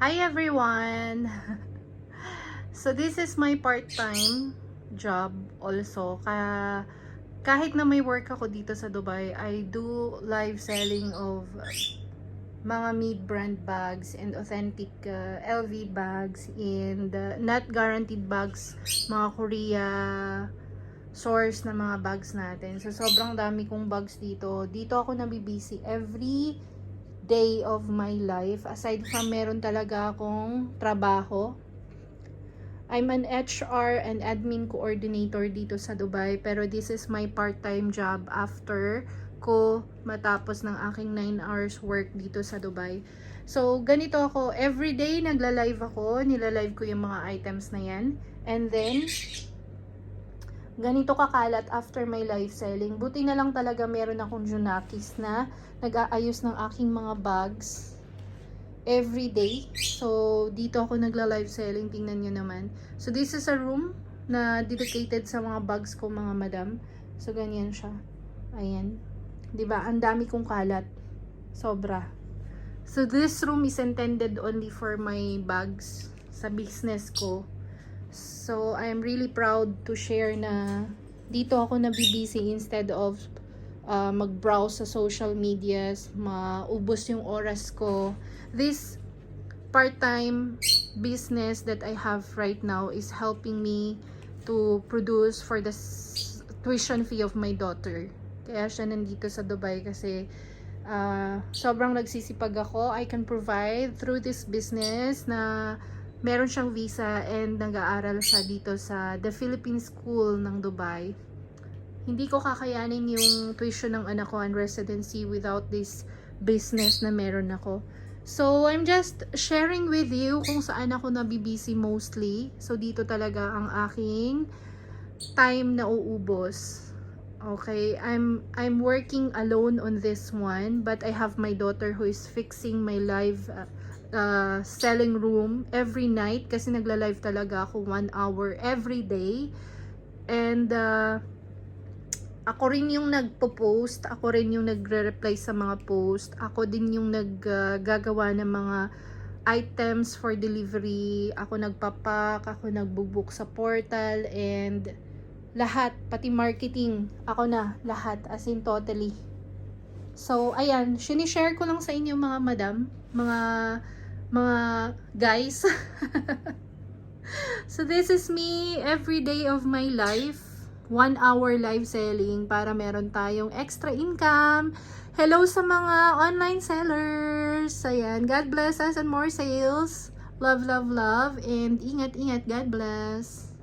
Hi everyone! So this is my part-time job also. Kahit na may work ako dito sa Dubai, I do live selling of mga mid-brand bags and authentic LV bags and not guaranteed bags, mga Korea source na mga bags natin. So sobrang dami kong bags dito. Dito ako nabibisi every day of my life. Aside from meron talaga akong trabaho. I'm an HR and admin coordinator dito sa Dubai, pero this is my part-time job after ko matapos ng aking 9 hours work dito sa Dubai. So, ganito ako. Everyday nagla-live ako. Nila-live ko yung mga items na yan. And then, ganito kakalat after my live selling. Buti na lang talaga meron akong Junakis na nag-aayos ng aking mga bags every day. So, dito ako nagla-live selling. Tingnan nyo naman. So, this is a room na dedicated sa mga bags ko, mga madam. So, ganyan siya. Ayan. Diba? Ang dami kong kalat. Sobra. So, this room is intended only for my bags sa business ko. So, I'm really proud to share na dito ako nabibisi instead of mag-browse sa social medias, maubos yung oras ko. This part-time business that I have right now is helping me to produce for the tuition fee of my daughter. Kaya siya nandito sa Dubai kasi sobrang nagsisipag ako. I can provide through this business na meron siyang visa and nag-aaral siya dito sa The Philippine School ng Dubai. Hindi ko kakayanin yung tuition ng anak ko and residency without this business na meron ako. So, I'm just sharing with you kung saan ako nabibisi mostly. So, dito talaga ang aking time na uubos. Okay, I'm working alone on this one, but I have my daughter who is fixing my live selling room every night kasi nagla-live talaga ako 1 hour every day. And ako rin yung nagpo-post, ako rin yung nagre-reply sa mga post, ako din yung naggagawa ng mga items for delivery, ako nagpapak, ako nagbubook sa portal, and lahat, pati marketing, ako na, lahat, as in totally. So, ayan, sinishare ko lang sa inyo mga madam, mga guys. So, this is me every day of my life. 1 hour live selling para meron tayong extra income. Hello sa mga online sellers. Ayan, God bless us and more sales. Love, love, love. And ingat, ingat. God bless.